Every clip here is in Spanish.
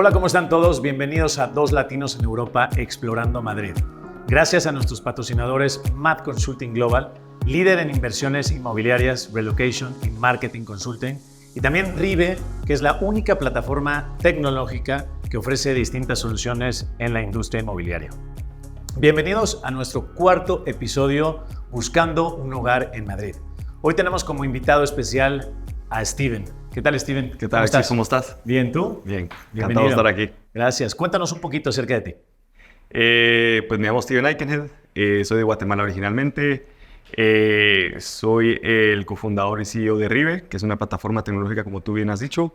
Hola, ¿cómo están todos? Bienvenidos a Dos Latinos en Europa Explorando Madrid. Gracias a nuestros patrocinadores Mad Consulting Global, líder en inversiones inmobiliarias, relocation y marketing consulting, y también Rive, que es la única plataforma tecnológica que ofrece distintas soluciones en la industria inmobiliaria. Bienvenidos a nuestro cuarto episodio Buscando un hogar en Madrid. Hoy tenemos como invitado especial a Steven. ¿Qué tal, Steven? ¿Qué tal, Alex? ¿Cómo estás? Bien, ¿tú? Bien, Bienvenido. encantado de estar aquí. Gracias. Cuéntanos un poquito acerca de ti. Pues me llamo Steven Aikenhead, soy de Guatemala originalmente, soy el cofundador y CEO de Rive, que es una plataforma tecnológica, como tú bien has dicho.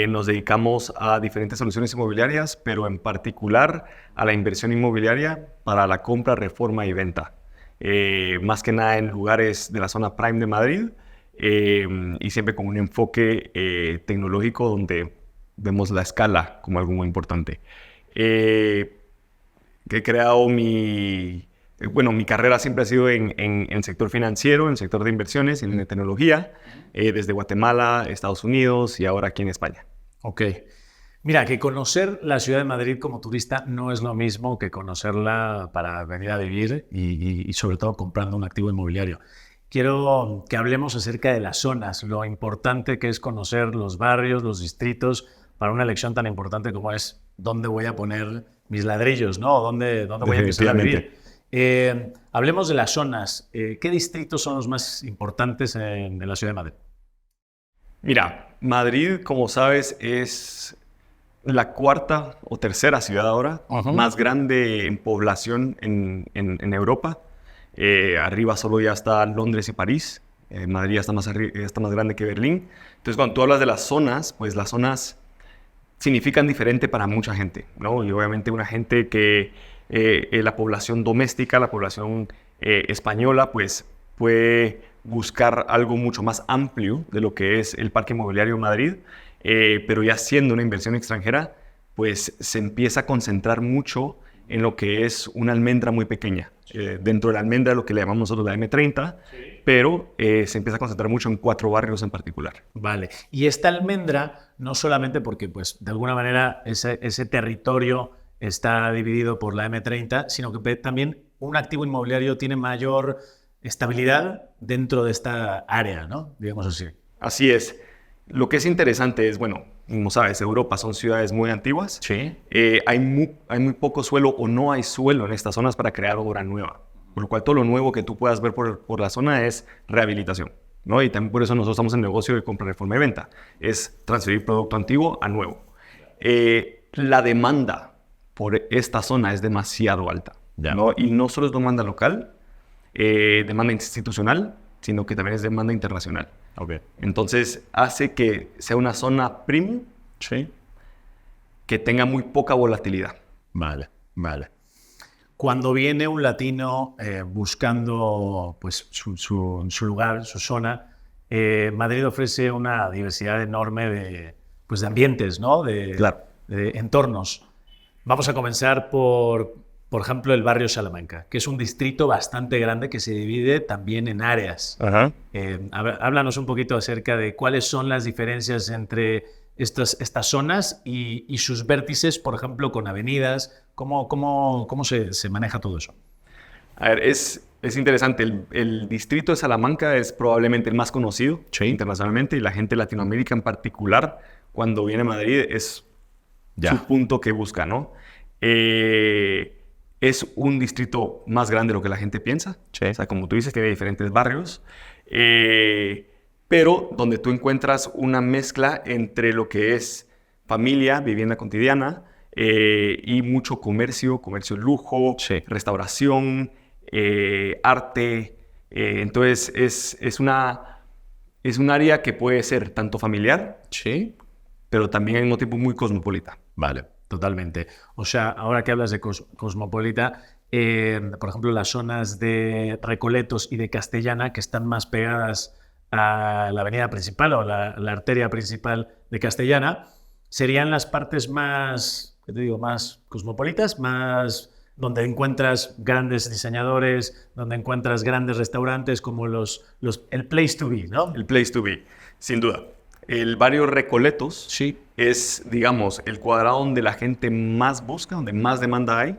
Nos dedicamos a diferentes soluciones inmobiliarias, pero en particular a la inversión inmobiliaria para la compra, reforma y venta. Más que nada en lugares de la zona Prime de Madrid, y siempre con un enfoque tecnológico donde vemos la escala como algo muy importante. Que he creado mi carrera siempre ha sido en el sector financiero, en el sector de inversiones, en la tecnología, desde Guatemala, Estados Unidos y ahora aquí en España. Ok. Mira, que conocer la ciudad de Madrid como turista no es lo mismo que conocerla para venir a vivir y sobre todo comprando un activo inmobiliario. Quiero que hablemos acerca de las zonas, lo importante que es conocer los barrios, los distritos, para una elección tan importante como es dónde voy a poner mis ladrillos, ¿no? ¿Dónde voy a empezar a vivir? Hablemos de las zonas. ¿Qué distritos son los más importantes en la ciudad de Madrid? Mira, Madrid, como sabes, es la cuarta o tercera ciudad ahora más grande en población en Europa. Arriba solo ya está Londres y París. Madrid ya está más grande que Berlín. Entonces, cuando tú hablas de las zonas, pues las zonas significan diferente para mucha gente, ¿no? Y obviamente una gente que la población doméstica, la población española, pues puede buscar algo mucho más amplio de lo que es el parque inmobiliario en Madrid, pero ya siendo una inversión extranjera, pues se empieza a concentrar mucho en lo que es una almendra muy pequeña. Dentro de la almendra, lo que le llamamos nosotros la M30, sí. Pero se empieza a concentrar mucho en 4 barrios en particular. Vale. Y esta almendra, no solamente porque pues, de alguna manera ese territorio está dividido por la M30, sino que también un activo inmobiliario tiene mayor estabilidad dentro de esta área, ¿no? Digamos así. Así es. Lo que es interesante es, bueno, como sabes, Europa son ciudades muy antiguas. Sí. Hay muy poco suelo o no hay suelo en estas zonas para crear obra nueva. Por lo cual todo lo nuevo que tú puedas ver por la zona es rehabilitación, ¿no? Y también por eso nosotros estamos en el negocio de compra, reforma y venta. Es transferir producto antiguo a nuevo. La demanda por esta zona es demasiado alta, ¿no? Y no solo es demanda local, demanda institucional, sino que también es demanda internacional. Okay. Entonces hace que sea una zona premium, sí, que tenga muy poca volatilidad. Vale. Cuando viene un latino buscando pues, su lugar, su zona, Madrid ofrece una diversidad enorme de ambientes, ¿no? Claro. De entornos. Vamos a comenzar por ejemplo, el barrio Salamanca, que es un distrito bastante grande que se divide también en áreas. Ajá. Háblanos un poquito acerca de cuáles son las diferencias entre estas zonas y sus vértices, por ejemplo, con avenidas. ¿Cómo se maneja todo eso? A ver, es interesante. El distrito de Salamanca es probablemente el más conocido, sí, internacionalmente, y la gente de Latinoamérica en particular, cuando viene a Madrid, es su punto que busca, ¿no? Es un distrito más grande de lo que la gente piensa. Sí. O sea, como tú dices, tiene diferentes barrios. Pero donde tú encuentras una mezcla entre lo que es familia, vivienda cotidiana, y mucho comercio lujo, sí, restauración, arte. Entonces, es un área que puede ser tanto familiar, sí, pero también al mismo tiempo muy cosmopolita. Vale. Totalmente. O sea, ahora que hablas de cosmopolita, por ejemplo, las zonas de Recoletos y de Castellana, que están más pegadas a la avenida principal o la arteria principal de Castellana, serían las partes más, ¿qué te digo?, más cosmopolitas, más donde encuentras grandes diseñadores, donde encuentras grandes restaurantes como el place to be, ¿no? El place to be, sin duda. El barrio Recoletos Sí. es, digamos, el cuadrado donde la gente más busca, donde más demanda hay.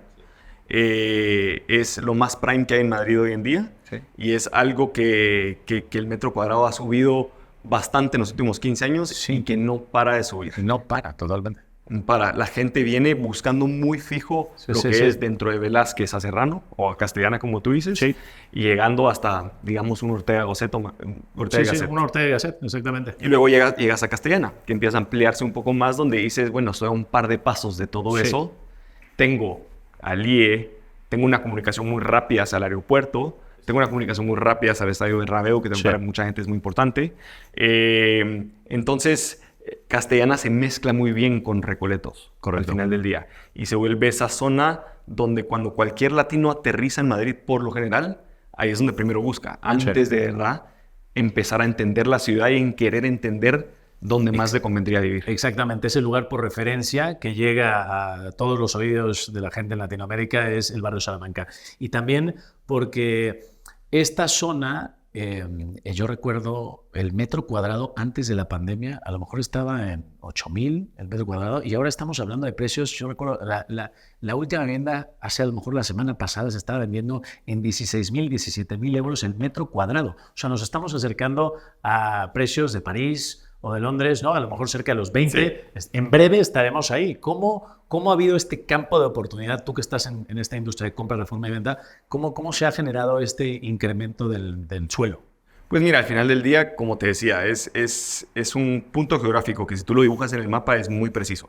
Es lo más prime que hay en Madrid hoy en día. Sí. Y es algo que el metro cuadrado ha subido bastante en los últimos 15 años Sí. y que no para de subir. No para, totalmente. La gente viene buscando muy fijo Sí, lo sí, que sí. es dentro de Velázquez a Serrano o a Castellana, como tú dices, Sí. y llegando hasta, digamos, un Ortega Gasset. Sí, sí, un Ortega y Gasset, exactamente. Y luego llegas a Castellana, que empieza a ampliarse un poco más, donde dices, bueno, estoy a un par de pasos de todo Sí. eso. Tengo al IE, tengo una comunicación muy rápida hacia el aeropuerto, tengo una comunicación muy rápida hacia el estadio de Bernabéu, que también Sí. para mucha gente es muy importante. Entonces, Castellana se mezcla muy bien con Recoletos, Correcto. al final del día. Y se vuelve esa zona donde cuando cualquier latino aterriza en Madrid, por lo general, ahí es donde primero busca. Antes de verdad empezar a entender la ciudad y en querer entender dónde más le convendría vivir. Exactamente, ese lugar por referencia que llega a todos los oídos de la gente en Latinoamérica es el barrio Salamanca. Y también porque esta zona, yo recuerdo el metro cuadrado antes de la pandemia, a lo mejor estaba en 8.000 el metro cuadrado y ahora estamos hablando de precios. Yo recuerdo la última vivienda, hace a lo mejor la semana pasada, se estaba vendiendo en 16.000, 17.000 euros el metro cuadrado. O sea, nos estamos acercando a precios de París o de Londres, ¿no? A lo mejor cerca de los 20. Sí. En breve estaremos ahí. ¿Cómo ha habido este campo de oportunidad? Tú que estás en esta industria de compra, reforma y venta, ¿cómo se ha generado este incremento del suelo? Pues mira, al final del día, como te decía, es un punto geográfico que si tú lo dibujas en el mapa es muy preciso,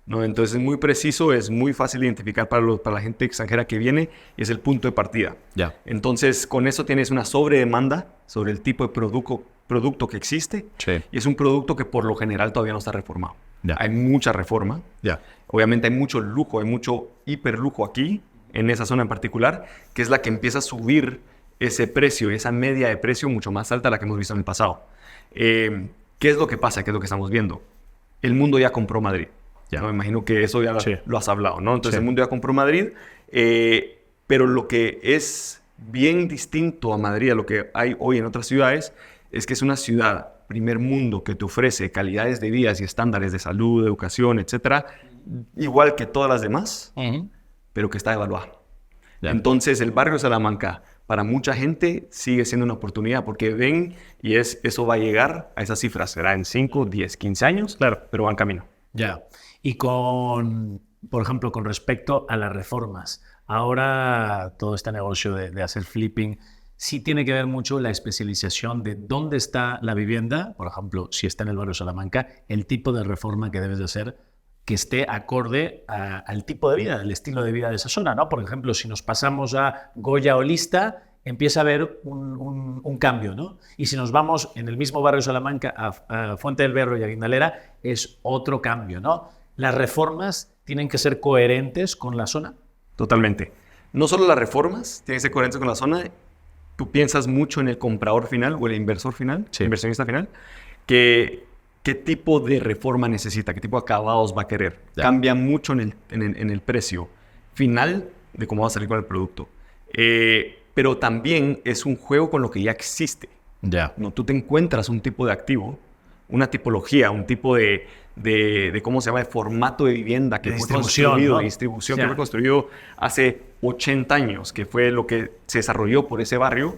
¿no? Entonces es muy preciso, es muy fácil de identificar para la gente extranjera que viene y es el punto de partida. Ya. Entonces con eso tienes una sobredemanda sobre el tipo de producto que existe. Sí. Y es un producto que por lo general todavía no está reformado. Ya. Hay mucha reforma. Ya. Obviamente hay mucho lujo, hay mucho hiperlujo aquí, en esa zona en particular, que es la que empieza a subir ese precio, esa media de precio mucho más alta a la que hemos visto en el pasado. ¿Qué es lo que pasa? ¿Qué es lo que estamos viendo? El mundo ya compró Madrid. Ya. ¿No? Me imagino que eso ya Sí. lo has hablado, ¿no? Entonces Sí. el mundo ya compró Madrid, pero lo que es bien distinto a Madrid, a lo que hay hoy en otras ciudades, es que es una ciudad primer mundo que te ofrece calidades de vida y estándares de salud, de educación, etcétera, igual que todas las demás, pero que está devaluada. Ya. Entonces el barrio Salamanca para mucha gente sigue siendo una oportunidad porque ven y eso va a llegar a esas cifras. Será en 5, 10, 15 años, claro, pero va en camino. Ya. Y por ejemplo, con respecto a las reformas, ahora todo este negocio de hacer flipping, sí tiene que ver mucho la especialización de dónde está la vivienda, por ejemplo, si está en el barrio Salamanca, el tipo de reforma que debes de hacer que esté acorde al tipo de vida, al estilo de vida de esa zona, ¿no? Por ejemplo, si nos pasamos a Goya o Lista, empieza a haber un cambio, ¿no? Y si nos vamos en el mismo barrio Salamanca a Fuente del Berro y a Guindalera, es otro cambio, ¿no? Las reformas tienen que ser coherentes con la zona. Totalmente. No solo las reformas tienen que ser coherentes con la zona. Tú piensas mucho en el comprador final o el inversor final, Sí. inversionista final, qué tipo de reforma necesita, qué tipo de acabados va a querer. Ya. Cambia mucho en el precio final de cómo va a salir con el producto. Pero también es un juego con lo que ya existe. Ya. ¿No? Tú te encuentras un tipo de activo, una tipología, un tipo de ¿cómo se llama? De formato de vivienda que De fue distribución, construido, ¿no? de distribución Ya. que fue construido hace 80 años, que fue lo que se desarrolló por ese barrio.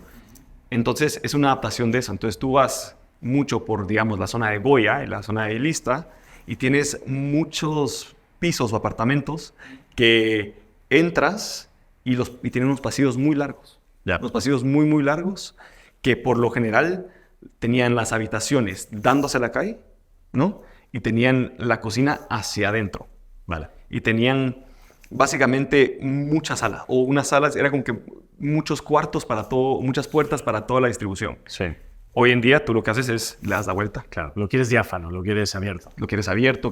Entonces es una adaptación de eso. Entonces tú vas mucho por, digamos, la zona de Goya, la zona de Lista, y tienes muchos pisos o apartamentos que entras y tienen unos pasillos muy largos. Ya. Unos pasillos muy, muy largos que por lo general tenían las habitaciones dándose a la calle, ¿no? Y tenían la cocina hacia adentro. Vale. Y tenían básicamente muchas salas. O unas salas, era como que muchos cuartos para todo, muchas puertas para toda la distribución. Sí. Hoy en día tú lo que haces es le das la vuelta. Claro, lo quieres diáfano, lo quieres abierto. Lo quieres abierto,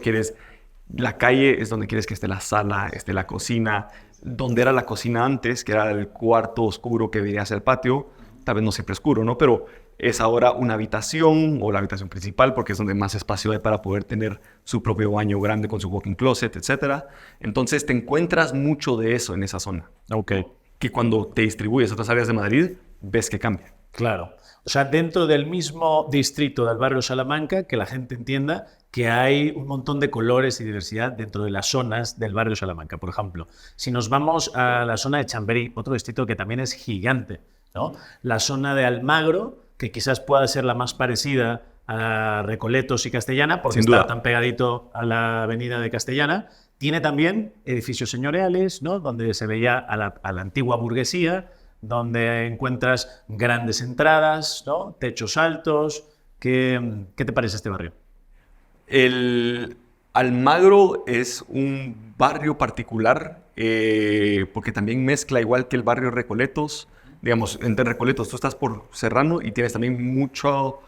la calle es donde quieres que esté la sala, esté la cocina. Donde era la cocina antes, que era el cuarto oscuro que veía hacia el patio, tal vez no siempre oscuro, ¿no? Pero es ahora una habitación o la habitación principal porque es donde más espacio hay para poder tener su propio baño grande con su walk-in closet, etc. Entonces te encuentras mucho de eso en esa zona. Ok. Que cuando te distribuyes a otras áreas de Madrid, ves que cambia. Claro. O sea, dentro del mismo distrito del barrio Salamanca, que la gente entienda que hay un montón de colores y diversidad dentro de las zonas del barrio Salamanca. Por ejemplo, si nos vamos a la zona de Chamberí, otro distrito que también es gigante, ¿no? La zona de Almagro, que quizás pueda ser la más parecida a Recoletos y Castellana, porque está tan pegadito a la avenida de Castellana, tiene también edificios señoriales, ¿no? Donde se veía a la antigua burguesía, donde encuentras grandes entradas, ¿no? Techos altos. ¿Qué te parece este barrio? El Almagro es un barrio particular porque también mezcla, igual que el barrio Recoletos. Digamos, entre Recoletos tú estás por Serrano y tienes también mucho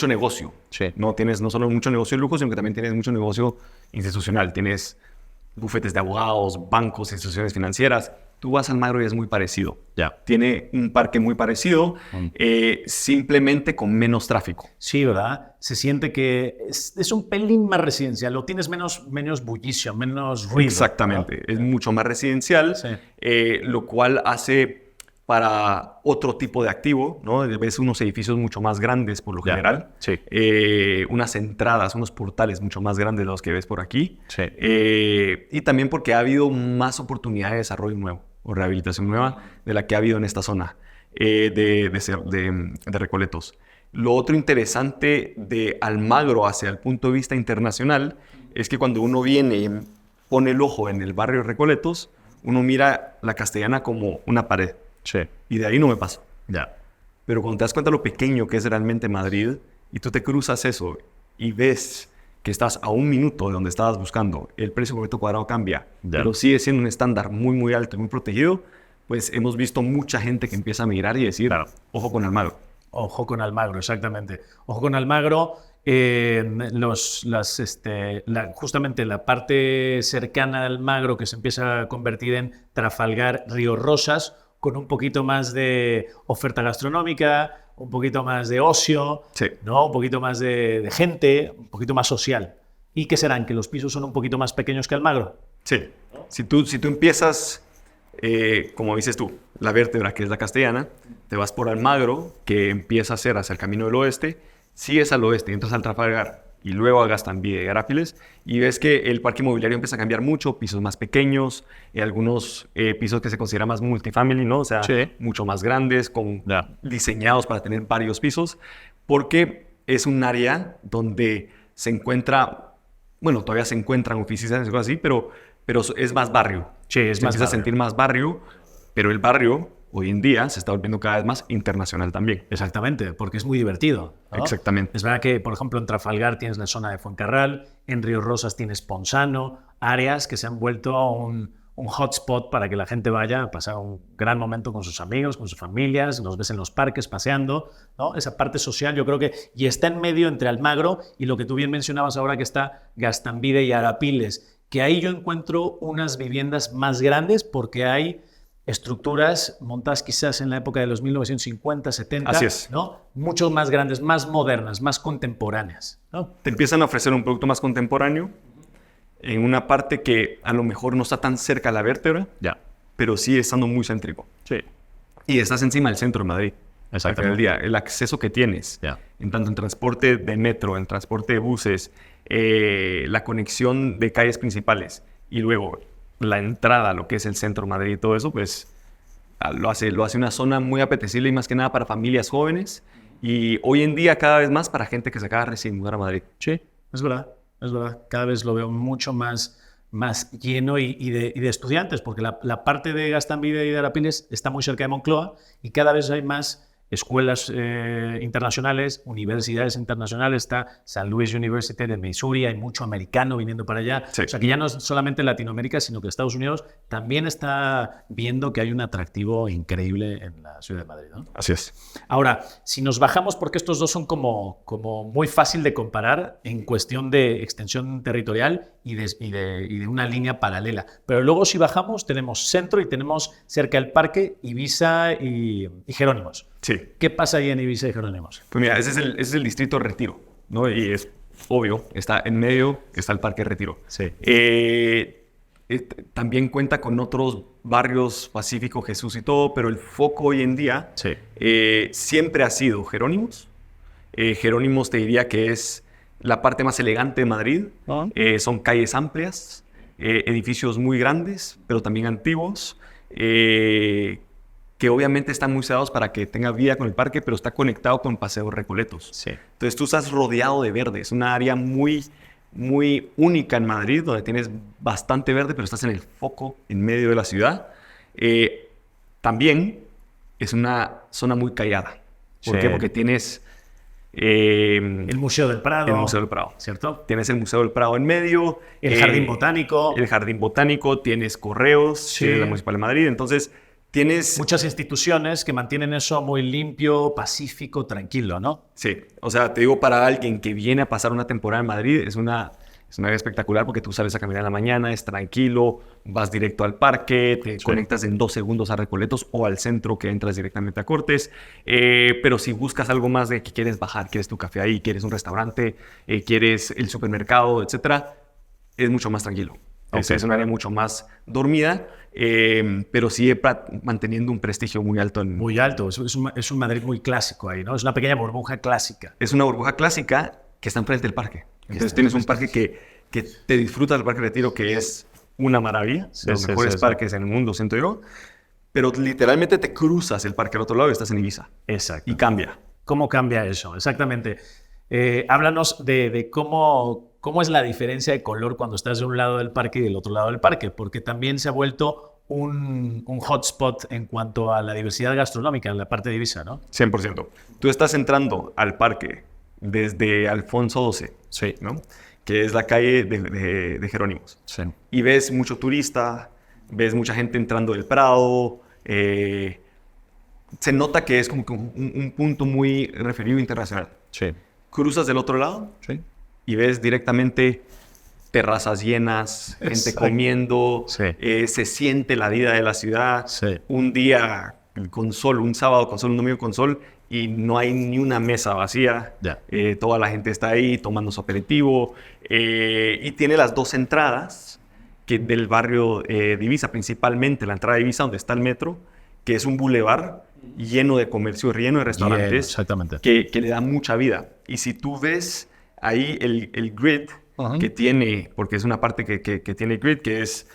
negocio. Sí. No tienes no solo mucho negocio de lujo, sino que también tienes mucho negocio institucional. Tienes bufetes de abogados, bancos, instituciones financieras. Tú vas al Almagro y es muy parecido. Ya. Tiene un parque muy parecido, simplemente con menos tráfico. Sí, ¿verdad? Se siente que es un pelín más residencial, lo tienes menos bullicio, menos ruido. Exactamente, ¿no? Es mucho más residencial, Sí. Lo cual hace para otro tipo de activo, ¿no? Ves unos edificios mucho más grandes por lo general, Sí. Unas entradas, unos portales mucho más grandes de los que ves por aquí, Sí. Y también porque ha habido más oportunidad de desarrollo nuevo o rehabilitación nueva de la que ha habido en esta zona de Recoletos. Lo otro interesante de Almagro hacia el punto de vista internacional es que cuando uno viene y pone el ojo en el barrio Recoletos, uno mira la Castellana como una pared. Sí. Y de ahí no me paso. Ya. Pero cuando te das cuenta lo pequeño que es realmente Madrid y tú te cruzas eso y ves que estás a un minuto de donde estabas buscando, el precio por metro cuadrado cambia, pero sigue siendo un estándar muy, muy alto y muy protegido, pues hemos visto mucha gente que empieza a migrar y decir, ojo con Almagro. Ojo con Almagro, exactamente. Ojo con Almagro. Justamente la parte cercana de Almagro que se empieza a convertir en Trafalgar, Río Rosas, con un poquito más de oferta gastronómica, un poquito más de ocio, Sí. ¿no? Un poquito más de gente, un poquito más social. ¿Y qué serán? ¿Que los pisos son un poquito más pequeños que Almagro? Sí. Si tú empiezas, como dices tú, la vértebra, que es la Castellana, te vas por Almagro, que empieza a ser hacia el Camino del Oeste, sigues al oeste, entras al Trafalgar y luego a Gastambide y Arápiles, y ves que el parque inmobiliario empieza a cambiar mucho, pisos más pequeños, algunos pisos que se consideran más multifamily, ¿no? O sea, mucho más grandes, diseñados para tener varios pisos, porque es un área donde se encuentra, bueno, todavía se encuentran oficinas y cosas así, pero es más barrio. Sí, es se más empieza a barrio. sentir más barrio, pero el barrio hoy en día se está volviendo cada vez más internacional también. Exactamente, porque es muy divertido, ¿no? Exactamente. Es verdad que, por ejemplo, en Trafalgar tienes la zona de Fuencarral, en Río Rosas tienes Ponsano, áreas que se han vuelto un hotspot para que la gente vaya a pasar un gran momento con sus amigos, con sus familias, los ves en los parques paseando, ¿no? Esa parte social yo creo que y está en medio entre Almagro y lo que tú bien mencionabas ahora que está Gastambide y Arapiles, que ahí yo encuentro unas viviendas más grandes porque hay estructuras montadas quizás en la época de los 1950, 70, Así es. ¿no? Mucho más grandes, más modernas, más contemporáneas, ¿no? Te empiezan a ofrecer un producto más contemporáneo en una parte que a lo mejor no está tan cerca a la vértebra, pero sigue estando muy céntrico. Sí. Y estás encima del centro de Madrid. Exactamente. Al final del día, el acceso que tienes, en tanto en transporte de metro, en transporte de buses, la conexión de calles principales y luego la entrada a lo que es el centro de Madrid y todo eso, pues lo hace una zona muy apetecible y más que nada para familias jóvenes y hoy en día cada vez más para gente que se acaba de recién mudar a Madrid. Sí, es verdad. Cada vez lo veo mucho más lleno y de estudiantes, porque la parte de Gastambide y de Arapiles está muy cerca de Moncloa y cada vez hay más escuelas internacionales, universidades internacionales. Está San Luis University de Missouri, hay mucho americano viniendo para allá. Sí. O sea que ya no es solamente Latinoamérica, sino que Estados Unidos también está viendo que hay un atractivo increíble en la ciudad de Madrid, ¿no? Así es. Ahora, si nos bajamos, porque estos dos son como muy fácil de comparar en cuestión de extensión territorial y de una línea paralela. Pero luego si bajamos tenemos centro y tenemos cerca el parque Ibiza y Jerónimos. Sí. ¿Qué pasa ahí en Ibiza y Jerónimos? Pues mira, ese es el distrito Retiro, ¿no? Y es obvio, está en medio, está el Parque Retiro. Sí. también cuenta con otros barrios, Pacífico, Jesús y todo, pero el foco hoy en día siempre ha sido Jerónimos. Jerónimos te diría que es la parte más elegante de Madrid. Son calles amplias, edificios muy grandes, pero también antiguos, que obviamente están muy cerrados para que tenga vida con el parque, pero está conectado con Paseos Recoletos. Sí. Entonces tú estás rodeado de verde. Es una área muy única en Madrid, donde tienes bastante verde, pero estás en el foco, en medio de la ciudad. También es una zona muy callada. ¿Por qué? Porque tienes... el Museo del Prado. El Museo del Prado. ¿Cierto? Tienes el Museo del Prado en medio. El Jardín Botánico. El Jardín Botánico. Tienes Correos. Tienes la Municipal de Madrid. Entonces, tienes... muchas instituciones que mantienen eso muy limpio, pacífico, tranquilo, ¿no? Sí. O sea, te digo, para alguien que viene a pasar una temporada en Madrid, es una área espectacular porque tú sales a caminar en la mañana, es tranquilo, vas directo al parque, te conectas en 2 segundos a Recoletos o al centro que entras directamente a Cortes. Pero si buscas algo más de que quieres bajar, quieres tu café ahí, quieres un restaurante, quieres el supermercado, etcétera, es mucho más tranquilo. Es un área mucho más dormida, pero sigue manteniendo un prestigio muy alto. Muy alto. Es un Madrid muy clásico ahí, ¿no? Es una pequeña burbuja clásica. Es una burbuja clásica que está enfrente del parque. Entonces tienes un parque que te disfrutas del Parque Retiro, que es una maravilla. De los mejores parques en el mundo, siento yo. Pero literalmente te cruzas el parque al otro lado y estás en Ibiza. Exacto. Y cambia. ¿Cómo cambia eso? Exactamente. Háblanos de cómo es la diferencia de color cuando estás de un lado del parque y del otro lado del parque, porque también se ha vuelto un hotspot en cuanto a la diversidad gastronómica en la parte de Ibiza, ¿no? 100%. Tú estás entrando al parque desde Alfonso XII, ¿no? Que es la calle de Jerónimos. Sí. Y ves mucho turista, ves mucha gente entrando del Prado. Se nota que es como que un punto muy referido internacional. Sí. Cruzas del otro lado y ves directamente terrazas llenas, gente comiendo. Sí. Se siente la vida de la ciudad. Sí. Un día con sol, un sábado con sol, un domingo con sol, y no hay ni una mesa vacía. Toda la gente está ahí tomando su aperitivo. Y tiene las 2 entradas del barrio de Ibiza, principalmente la entrada de Ibiza, donde está el metro, que es un bulevar lleno de comercio, lleno de restaurantes, exactamente. que le da mucha vida. Y si tú ves ahí el grid que tiene, porque es una parte que tiene grid, que es,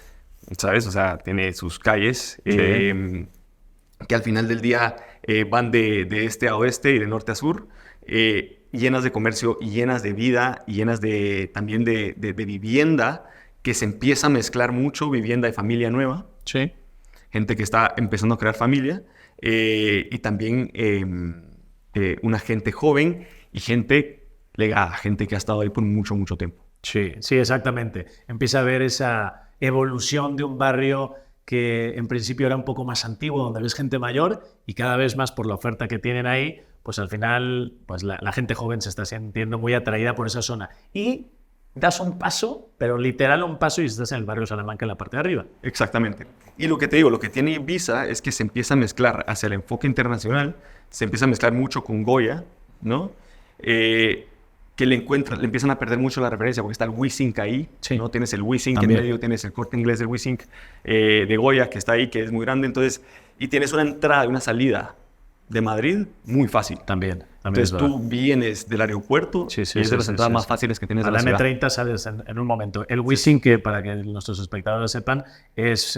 ¿sabes? O sea, tiene sus calles, que al final del día van de este a oeste y de norte a sur, llenas de comercio y llenas de vida y llenas también de vivienda, que se empieza a mezclar mucho, vivienda de familia nueva. Sí. Gente que está empezando a crear familia, y también una gente joven y gente legada, gente que ha estado ahí por mucho, mucho tiempo. Sí, sí, exactamente. Empieza a ver esa evolución de un barrio que en principio era un poco más antiguo, donde ves gente mayor, y cada vez más por la oferta que tienen ahí, pues al final pues la gente joven se está sintiendo muy atraída por esa zona. Y das un paso, pero literal un paso, y estás en el barrio Salamanca en la parte de arriba. Exactamente. Y lo que te digo, lo que tiene Ibiza es que se empieza a mezclar hacia el enfoque internacional, se empieza a mezclar mucho con Goya, ¿no? Que le empiezan a perder mucho la referencia, porque está el Wisink ahí, ¿no? Tienes el Wisink en medio, tienes el Corte Inglés del Wisink de Goya, que está ahí, que es muy grande, entonces, y tienes una entrada y una salida de Madrid muy fácil. También entonces tú vienes del aeropuerto y es de las entradas más fáciles que tienes de la ciudad. A la M30 sales en un momento. El Wisink, que para que nuestros espectadores sepan, es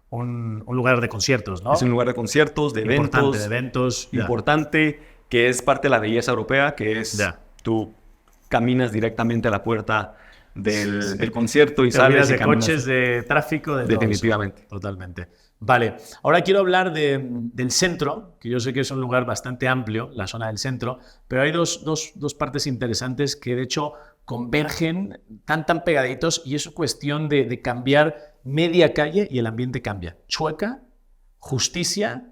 un lugar de conciertos, ¿no? Es un lugar de conciertos, de eventos. Importante, que es parte de la belleza europea, que es tú caminas directamente a la puerta del concierto y sales de coches, de tráfico, de definitivamente. Todo. Totalmente. Vale, ahora quiero hablar del centro, que yo sé que es un lugar bastante amplio, la zona del centro, pero hay dos partes interesantes que de hecho convergen tan pegaditos, y es cuestión de cambiar media calle y el ambiente cambia. Chueca, Justicia,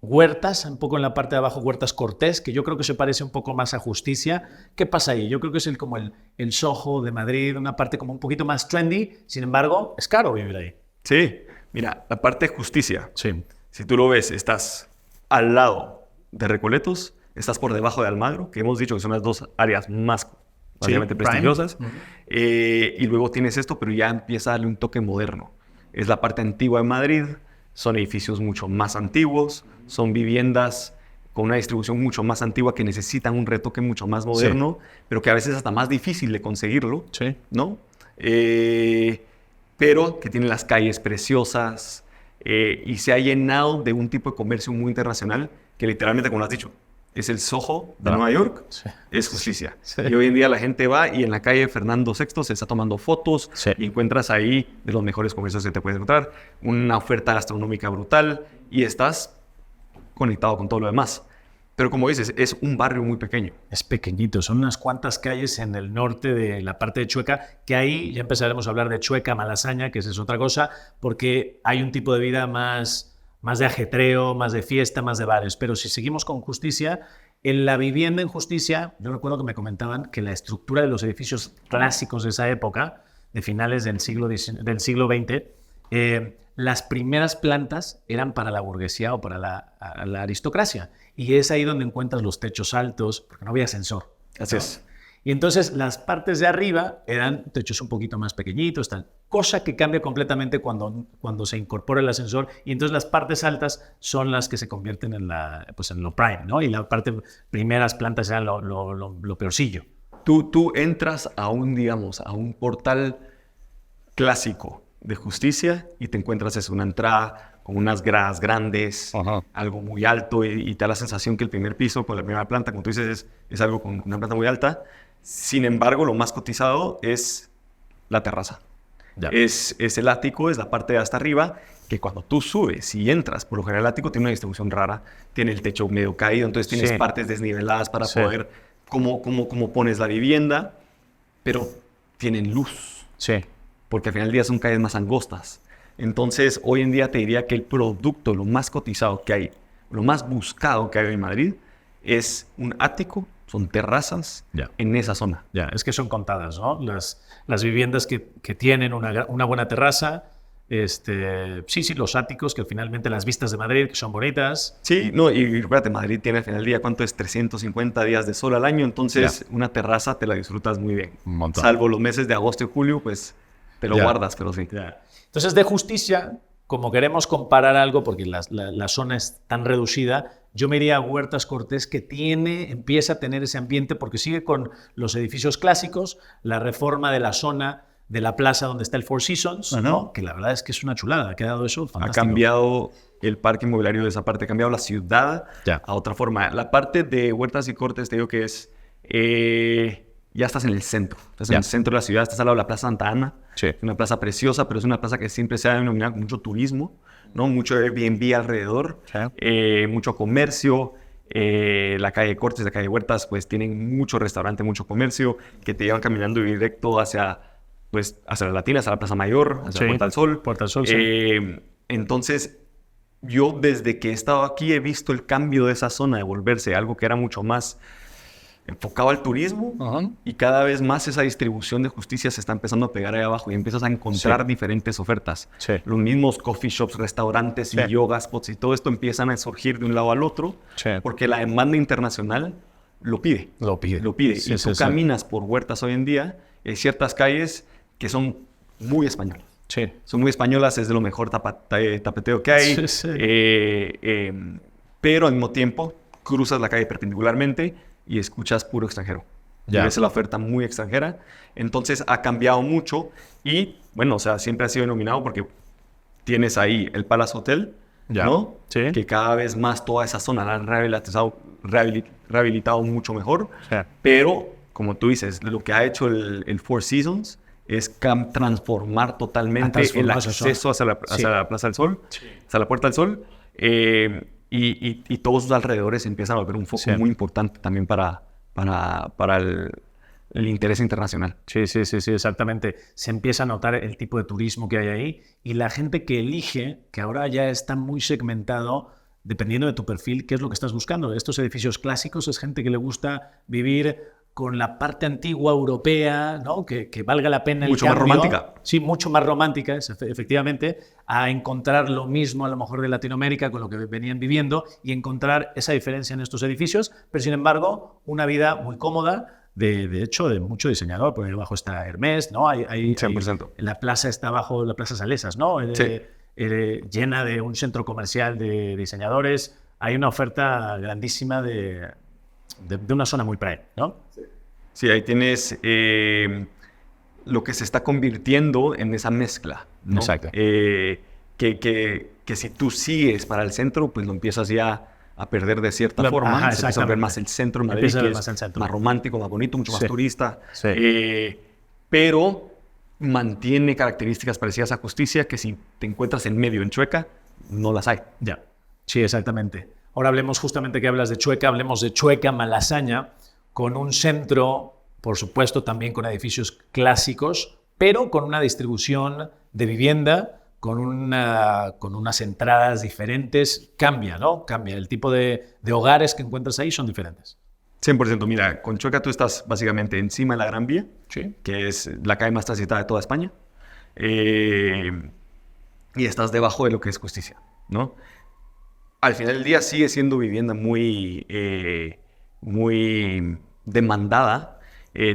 Huertas, un poco en la parte de abajo, Huertas Cortés, que yo creo que se parece un poco más a Justicia. ¿Qué pasa ahí? Yo creo que es como el Soho de Madrid, una parte como un poquito más trendy, sin embargo, es caro vivir ahí. Sí. Mira, la parte de Justicia, si tú lo ves, estás al lado de Recoletos, estás por debajo de Almagro, que hemos dicho que son las 2 áreas más obviamente prestigiosas, y luego tienes esto, pero ya empieza a darle un toque moderno. es la parte antigua de Madrid, son edificios mucho más antiguos, son viviendas con una distribución mucho más antigua que necesitan un retoque mucho más moderno, pero que a veces es hasta más difícil de conseguirlo, ¿no? Pero que tienen las calles preciosas y se ha llenado de un tipo de comercio muy internacional que literalmente, como lo has dicho, es el Soho de Nueva York, es justicia. Y hoy en día la gente va y en la calle Fernando VI se está tomando fotos y encuentras ahí de los mejores comercios que te puedes encontrar, una oferta gastronómica brutal y estás conectado con todo lo demás. Pero como dices, es un barrio muy pequeño. Es pequeñito, son unas cuantas calles en el norte de la parte de Chueca, que ahí ya empezaremos a hablar de Chueca, Malasaña, que esa es otra cosa, porque hay un tipo de vida más de ajetreo, más de fiesta, más de bares. Pero si seguimos con Justicia, en la vivienda en Justicia, yo recuerdo que me comentaban que la estructura de los edificios clásicos de esa época, de finales del siglo XX, las primeras plantas eran para la burguesía o para la aristocracia. Y es ahí donde encuentras los techos altos, porque no había ascensor. Así es. Y entonces las partes de arriba eran techos un poquito más pequeñitos, tal, cosa que cambia completamente cuando se incorpora el ascensor. Y entonces las partes altas son las que se convierten en lo prime, ¿no? Y la parte primeras plantas eran lo peorcillo. Tú entras a un portal clásico de Justicia y te encuentras una entrada con unas gradas grandes, algo muy alto y te da la sensación que el primer piso con la primera planta, como tú dices, es algo con una planta muy alta. Sin embargo, lo más cotizado es la terraza. Es el ático, es la parte de hasta arriba, que cuando tú subes y entras, por lo general el ático tiene una distribución rara, tiene el techo medio caído, entonces tienes partes desniveladas para poder, cómo pones la vivienda, pero tienen luz. Porque al final del día son calles más angostas. Entonces, hoy en día te diría que el producto, lo más cotizado que hay, lo más buscado que hay en Madrid, es un ático, son terrazas en esa zona. Es que son contadas, ¿no? Las viviendas que tienen una buena terraza, los áticos, que finalmente las vistas de Madrid, que son bonitas. Sí, no, y recuérdate, Madrid tiene al final del día, ¿cuánto es? 350 días de sol al año, entonces una terraza te la disfrutas muy bien. Un montón. Salvo los meses de agosto y julio, pues te lo guardas, pero sí. Entonces, de Justicia, como queremos comparar algo, porque la zona es tan reducida, yo me iría a Huertas Cortés, que empieza a tener ese ambiente, porque sigue con los edificios clásicos, la reforma de la zona de la plaza donde está el Four Seasons, ¿no? Que la verdad es que es una chulada, ha quedado eso fantástico. Ha cambiado el parque inmobiliario de esa parte, ha cambiado la ciudad a otra forma. La parte de Huertas y Cortés, te digo que es... ya estás en el centro. Estás en el centro de la ciudad, estás al lado de la Plaza Santa Ana. Es una plaza preciosa, pero es una plaza que siempre se ha denominado con mucho turismo, ¿no? Mucho Airbnb alrededor, mucho comercio. La calle Cortes, la calle Huertas, pues tienen mucho restaurante, mucho comercio, que te llevan caminando directo hacia las Latinas, a la Plaza Mayor, hacia Puerta del Sol. Puerta del Sol, Entonces, yo desde que he estado aquí he visto el cambio de esa zona, de volverse algo que era mucho más enfocado al turismo y cada vez más esa distribución de Justicia se está empezando a pegar ahí abajo y empiezas a encontrar diferentes ofertas. Los mismos coffee shops, restaurantes y yoga spots y todo esto empiezan a surgir de un lado al otro porque la demanda internacional lo pide. Y tú caminas por Huertas hoy en día, hay ciertas calles que son muy españolas. Son muy españolas, es de lo mejor tapeteo que hay. Pero al mismo tiempo cruzas la calle perpendicularmente y escuchas puro extranjero. Y ves la oferta muy extranjera. Entonces ha cambiado mucho y, bueno, o sea, siempre ha sido denominado porque tienes ahí el Palace Hotel, ¿no? Que cada vez más toda esa zona la han rehabilitado mucho mejor. Pero, como tú dices, lo que ha hecho el Four Seasons es transformar totalmente el acceso hacia la Plaza del Sol, hacia la Puerta del Sol. Y todos sus alrededores empiezan a volver un foco muy importante también para el interés internacional. Sí, exactamente. Se empieza a notar el tipo de turismo que hay ahí y la gente que elige, que ahora ya está muy segmentado, dependiendo de tu perfil, qué es lo que estás buscando. Estos edificios clásicos es gente que le gusta vivir con la parte antigua europea, ¿no? Que valga la pena el mucho cambio. Más romántica. Sí, mucho más romántica, efectivamente, a encontrar lo mismo a lo mejor de Latinoamérica con lo que venían viviendo y encontrar esa diferencia en estos edificios, pero sin embargo, una vida muy cómoda, de hecho, de mucho diseñador, porque abajo está Hermès, ¿no? 100%. La plaza está abajo, la Plaza Salesas, ¿no? Sí. Llena de un centro comercial de diseñadores. Hay una oferta grandísima de una zona muy prime, ¿no? Sí, ahí tienes lo que se está convirtiendo en esa mezcla, ¿no? Exacto. Que si tú sigues para el centro, pues lo empiezas ya a perder de cierta forma. Ajá, se empieza a ver más el centro de Madrid, Empieza a ver que más el es centro. más romántico, más bonito, mucho más Sí. turista. Sí. Pero mantiene características parecidas a Justicia, que si te encuentras en medio, en Chueca, no las hay. Ya, sí, exactamente. Ahora hablemos justamente que hablas de Chueca, hablemos de Chueca Malasaña, con un centro, por supuesto, también con edificios clásicos, pero con una distribución de vivienda, con unas entradas diferentes. Cambia, ¿no? Cambia. El tipo de hogares que encuentras ahí son diferentes. 100%. Mira, con Chueca tú estás básicamente encima de la Gran Vía, Sí. que es la calle más transitada de toda España, y estás debajo de lo que es Justicia, ¿no? Al final del día sigue siendo vivienda muy demandada.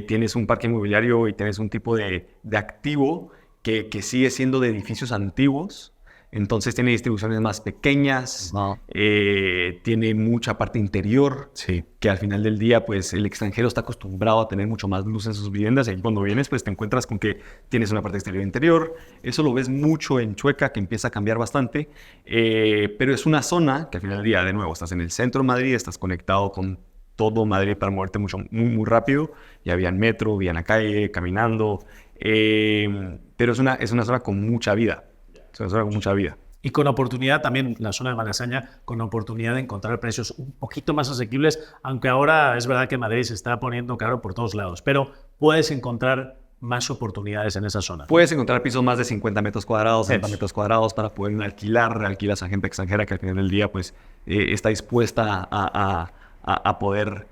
Tienes un parque inmobiliario y tienes un tipo de activo que sigue siendo de edificios antiguos. Entonces tiene distribuciones más pequeñas, tiene mucha parte interior, Sí. que al final del día pues el extranjero está acostumbrado a tener mucho más luz en sus viviendas, y cuando vienes pues te encuentras con que tienes una parte exterior e interior. Eso lo ves mucho en Chueca, que empieza a cambiar bastante, pero es una zona que al final del día, de nuevo, estás en el centro de Madrid, estás conectado con todo Madrid para moverte muy rápido, ya vía en metro, vía en la calle, caminando, pero es una zona con mucha vida. Es una zona con mucha vida. Y con oportunidad también, la zona de Malasaña, con oportunidad de encontrar precios un poquito más asequibles, aunque ahora es verdad que Madrid se está poniendo caro por todos lados, pero puedes encontrar más oportunidades en esa zona. Puedes encontrar pisos más de 50 metros cuadrados, 60 metros cuadrados para poder alquilas a gente extranjera que al final del día pues está dispuesta a poder,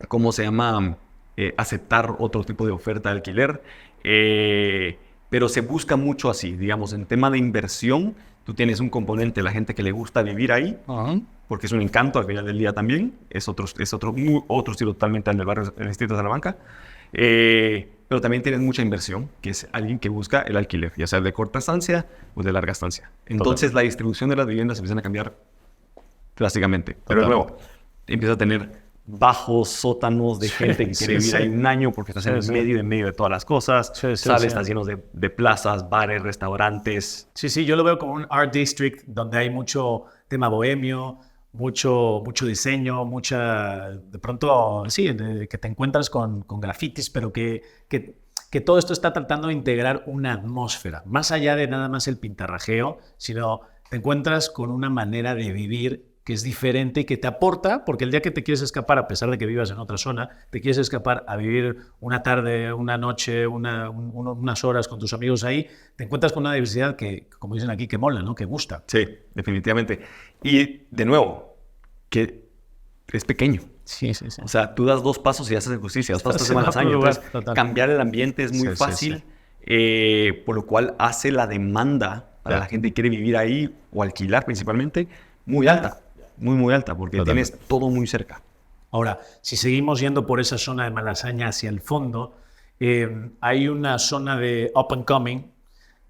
¿cómo se llama? Aceptar otro tipo de oferta de alquiler. Pero se busca mucho así, digamos, en tema de inversión, tú tienes un componente de la gente que le gusta vivir ahí, porque es un encanto al final del día también, es otro estilo totalmente al del barrio, el distrito de Salamanca, pero también tienes mucha inversión, que es alguien que busca el alquiler, ya sea de corta estancia o de larga estancia. Entonces la distribución de las viviendas empiezan a cambiar drásticamente, pero de nuevo, empieza a tener bajos sótanos de gente que quiere vivir ahí un año porque estás en medio de todas las cosas. Estás lleno de plazas, bares, restaurantes. Sí, yo lo veo como un art district donde hay mucho tema bohemio, mucho diseño, de pronto, sí, que te encuentras con grafitis, pero que todo esto está tratando de integrar una atmósfera, más allá de nada más el pintarrajeo, sino te encuentras con una manera de vivir que es diferente y que te aporta, porque el día que te quieres escapar, a pesar de que vivas en otra zona, te quieres escapar a vivir una tarde, una noche, unas horas con tus amigos ahí, te encuentras con una diversidad que, como dicen aquí, que mola, ¿no? Que gusta. Sí, definitivamente. Y, de nuevo, que es pequeño. Sí. O sea, tú das 2 pasos y haces Justicia, 2 pasos de Malasaña. Entonces, cambiar el ambiente es muy fácil, por lo cual hace la demanda para la gente que quiere vivir ahí o alquilar principalmente muy alta. Muy alta, porque tienes todo muy cerca. Ahora, si seguimos yendo por esa zona de Malasaña hacia el fondo, hay una zona de up and coming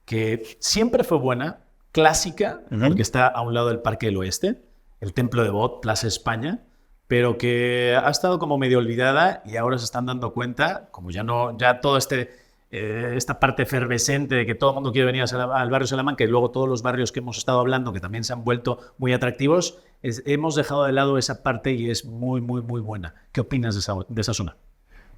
que siempre fue buena, clásica, porque está a un lado del Parque del Oeste, el Templo de Bot, Plaza España, pero que ha estado como medio olvidada y ahora se están dando cuenta, como ya todo esta parte efervescente de que todo el mundo quiere venir al barrio Salamanca y luego todos los barrios que hemos estado hablando que también se han vuelto muy atractivos, hemos dejado de lado esa parte y es muy buena. ¿Qué opinas de esa zona?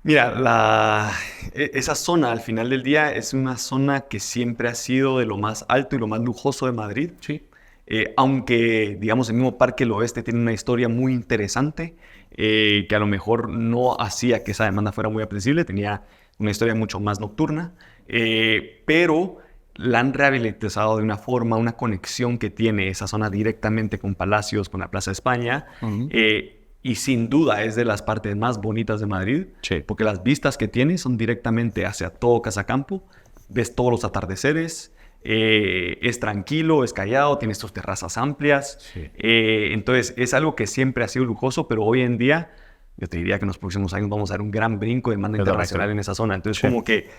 Mira, esa zona al final del día es una zona que siempre ha sido de lo más alto y lo más lujoso de Madrid. Sí. Aunque, digamos, el mismo Parque del Oeste tiene una historia muy interesante que a lo mejor no hacía que esa demanda fuera muy aprensible, tenía una historia mucho más nocturna, pero la han rehabilitado de una forma, una conexión que tiene esa zona directamente con Palacios, con la Plaza de España, y sin duda es de las partes más bonitas de Madrid, porque las vistas que tiene son directamente hacia todo Casacampo, ves todos los atardeceres, es tranquilo, es callado, tienes tus terrazas amplias, entonces es algo que siempre ha sido lujoso, pero hoy en día yo te diría que en los próximos años vamos a dar un gran brinco de demanda internacional en esa zona. Entonces, Sí. como que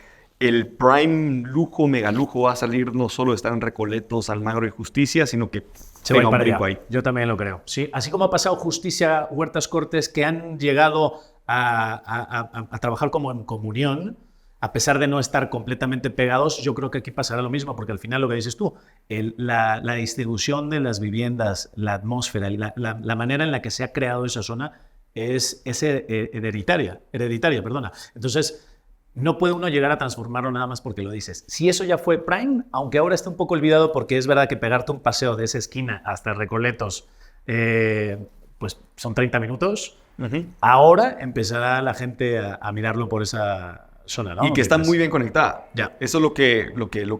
el prime lujo, mega lujo va a salir no solo de estar en Recoletos, Almagro y Justicia, sino que Se va a ir tenga un para brinco allá. ahí. Yo también lo creo. Sí, así como ha pasado Justicia, Huertas Cortes, que han llegado a trabajar como en comunión, a pesar de no estar completamente pegados, yo creo que aquí pasará lo mismo, porque al final lo que dices tú, la distribución de las viviendas, la atmósfera y la manera en la que se ha creado esa zona es hereditaria, perdona. Entonces, no puede uno llegar a transformarlo nada más porque lo dices. Si eso ya fue Prime, aunque ahora está un poco olvidado porque es verdad que pegarte un paseo de esa esquina hasta Recoletos, pues son 30 minutos, ahora empezará la gente a mirarlo por esa zona, ¿no? Y que está muy bien conectada. Ya. Eso es lo que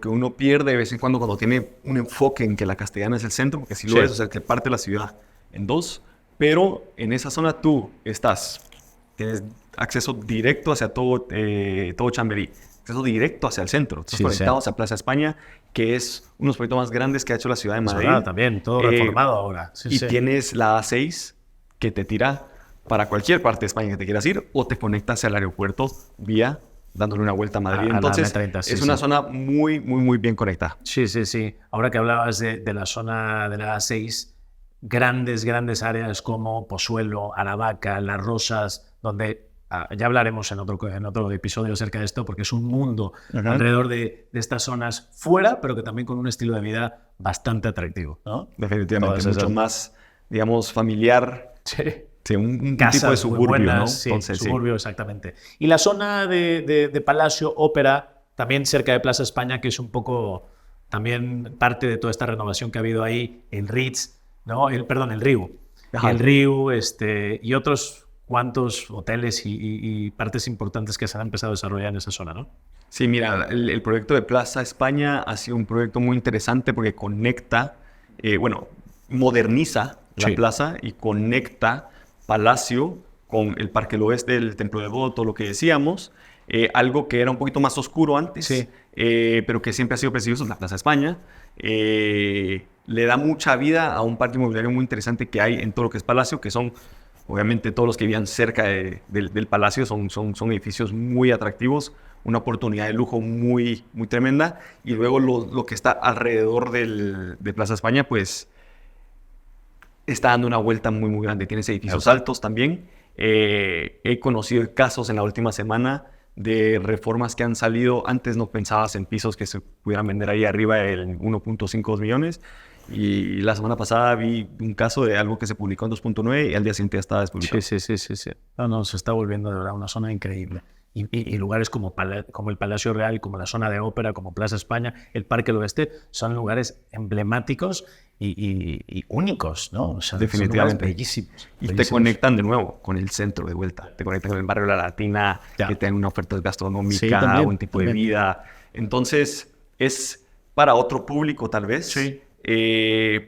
uno pierde de vez en cuando tiene un enfoque en que la Castellana es el centro, porque si lo Sí. es, o sea, que parte la ciudad en dos, pero en esa zona tú tienes acceso directo hacia todo Chamberí, acceso directo hacia el centro, estás Sí, conectado sí. hacia Plaza España, que es uno de los proyectos más grandes que ha hecho la ciudad de Es Madrid. verdad, también, todo reformado ahora. Sí, Y sí. tienes la A6 que te tira para cualquier parte de España que te quieras ir, o te conectas al aeropuerto vía dándole una vuelta a Madrid. A la Entonces, M30, sí, es una sí. zona muy, muy, muy bien conectada. Sí, sí, sí. Ahora que hablabas de la zona de la A6, grandes áreas como Pozuelo, Aravaca, Las Rosas, donde ya hablaremos en otro episodio acerca de esto, porque es un mundo alrededor de estas zonas fuera, pero que también con un estilo de vida bastante atractivo, ¿no? Definitivamente, Todas mucho esas- más, digamos, familiar. Sí. Sí, un tipo de Casas muy suburbio, buenas, ¿no? sí, Entonces, sí. suburbio, exactamente. Y la zona de Palacio Ópera, también cerca de Plaza España, que es un poco también parte de toda esta renovación que ha habido ahí, el Ritz, ¿no? El Riu. Ajá. El Riu, y otros cuantos hoteles y partes importantes que se han empezado a desarrollar en esa zona, ¿no? Sí, mira, el proyecto de Plaza España ha sido un proyecto muy interesante porque conecta, moderniza la Sí. plaza y conecta Palacio con el Parque del Oeste, el Templo de Voto, lo que decíamos, algo que era un poquito más oscuro antes, Sí. pero que siempre ha sido precioso, la Plaza España. Le da mucha vida a un parque inmobiliario muy interesante que hay en todo lo que es Palacio, que son, obviamente, todos los que vivían cerca del Palacio, son edificios muy atractivos, una oportunidad de lujo muy, muy tremenda. Y luego lo que está alrededor de Plaza España, pues está dando una vuelta muy, muy grande. Tienes edificios altos también. He conocido casos en la última semana de reformas que han salido. Antes no pensabas en pisos que se pudieran vender ahí arriba en 1.5 millones. Y la semana pasada vi un caso de algo que se publicó en 2.9 y al día siguiente ya estaba despublicado. Sí. No, se está volviendo de verdad una zona increíble. Y lugares como el Palacio Real, como la zona de ópera, como Plaza España, el Parque del Oeste, son lugares emblemáticos y únicos, ¿no? O sea, Definitivamente. Son lugares bellísimos. Y te conectan de nuevo con el centro de vuelta. Te conectan con el barrio de la Latina, Ya. que tienen una oferta gastronómica, Sí, también, un tipo de también. vida. Entonces, es para otro público tal vez. Sí.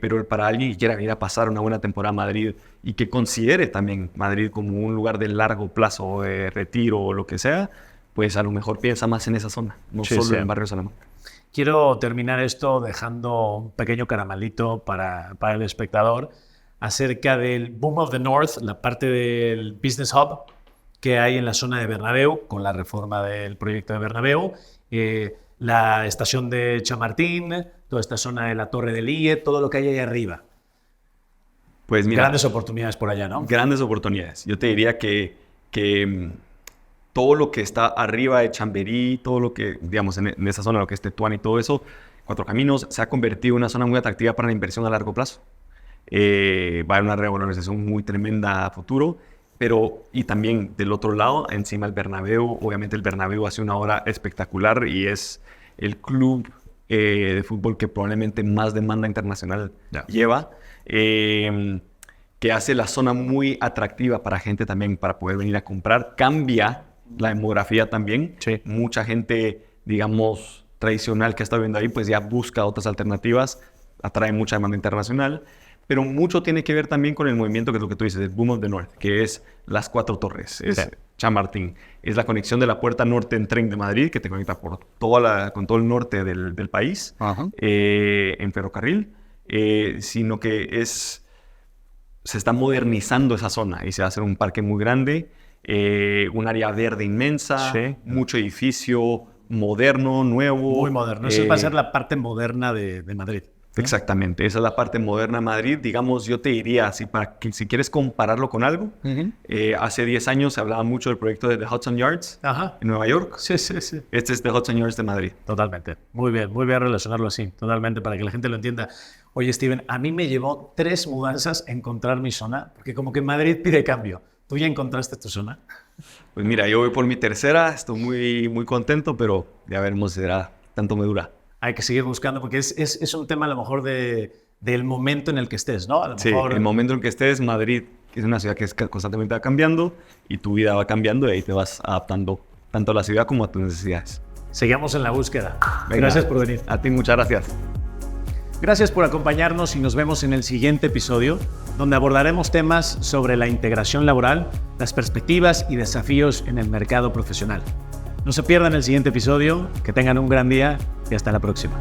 Pero para alguien que quiera venir a pasar una buena temporada a Madrid y que considere también Madrid como un lugar de largo plazo, de retiro o lo que sea, pues a lo mejor piensa más en esa zona, no Sí, solo sí. en Barrio Salamanca. Quiero terminar esto dejando un pequeño caramelito para el espectador acerca del Boom of the North, la parte del Business Hub que hay en la zona de Bernabéu, con la reforma del proyecto de Bernabéu, la estación de Chamartín, toda esta zona de la Torre del IE, todo lo que hay ahí arriba. Pues mira, Grandes oportunidades por allá, ¿no? grandes oportunidades. Yo te diría que todo lo que está arriba de Chamberí, todo lo que, digamos, en esa zona, lo que es Tetuán y todo eso, Cuatro Caminos, se ha convertido en una zona muy atractiva para la inversión a largo plazo. Va a haber una revalorización muy tremenda a futuro, pero, y también del otro lado, encima el Bernabéu, obviamente el Bernabéu hace una obra espectacular y es el club de fútbol que probablemente más demanda internacional lleva. Que hace la zona muy atractiva para gente también, para poder venir a comprar. Cambia la demografía también. Sí. Mucha gente, digamos, tradicional que está viviendo ahí, pues ya busca otras alternativas, atrae mucha demanda internacional, pero mucho tiene que ver también con el movimiento que es lo que tú dices, el Boom of the North, que es las Cuatro Torres, es Chamartín, es la conexión de la puerta norte en tren de Madrid, que te conecta con todo el norte del país, en ferrocarril, sino que es se está modernizando esa zona y se va a hacer un parque muy grande, un área verde inmensa, Sí. mucho edificio moderno, nuevo. Muy moderno. Eso va a ser la parte moderna de Madrid. Exactamente, esa es la parte moderna de Madrid. Digamos, yo te diría, si quieres compararlo con algo, hace 10 años se hablaba mucho del proyecto de The Hudson Yards Ajá. en Nueva York. Sí, sí, sí. Este es The Hudson Yards de Madrid. Totalmente. Muy bien relacionarlo así, totalmente, para que la gente lo entienda. Oye, Steven, a mí me llevó 3 mudanzas encontrar mi zona, porque como que Madrid pide cambio. ¿Tú ya encontraste tu zona? Pues mira, yo voy por mi tercera, estoy muy, muy contento, pero ya veremos si será tanto me dura. Hay que seguir buscando, porque es un tema a lo mejor del momento en el que estés, ¿no? A lo Sí, mejor... el momento en que estés, Madrid es una ciudad que constantemente va cambiando y tu vida va cambiando y ahí te vas adaptando tanto a la ciudad como a tus necesidades. Sigamos en la búsqueda. Venga, Gracias por venir. A ti muchas gracias. Gracias por acompañarnos y nos vemos en el siguiente episodio, donde abordaremos temas sobre la integración laboral, las perspectivas y desafíos en el mercado profesional. No se pierdan el siguiente episodio, que tengan un gran día y hasta la próxima.